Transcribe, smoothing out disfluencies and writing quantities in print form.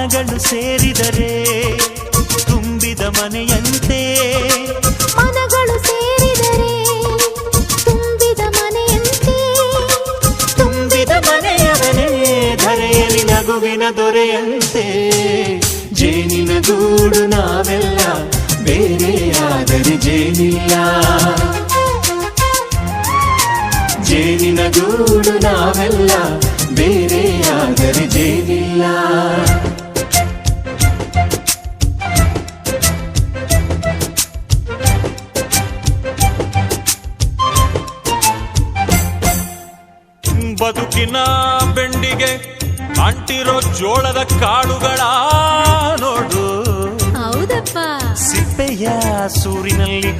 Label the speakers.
Speaker 1: ಮನಗಳು ಸೇರಿದರೆ ತುಂಬಿದ ಮನೆಯಂತೆ.
Speaker 2: ಮನಗಳು ಸೇರಿದರೆ ತುಂಬಿದ ಮನೆಯಂತೆ.
Speaker 1: ತುಂಬಿದ ಮನೆಯವನೇ ಧರೆಯಲ್ಲಿ ನಗುವಿನ ದೊರೆಯಂತೆ. ಜೇನಿನ ಗೂಡು ನಾವೆಲ್ಲ ಬೇರೆಯಾದರೆ ಜೇನಿಲ್ಲ. ಜೇನಿನ ಗೂಡು ನಾವೆಲ್ಲ ಬೇರೆಯಾದರೆ ಜೇನಿಲ್ಲ. ಬದುಕಿನ ಬೆಂಡಿಗೆ ಅಂಟಿರೋ ಜೋಳದ ಕಾಳುಗಳ ನೋಡು.
Speaker 2: ಹೌದಪ್ಪ.
Speaker 1: ಸಿಪ್ಪೆಯ ಸೂರಿನಲ್ಲಿ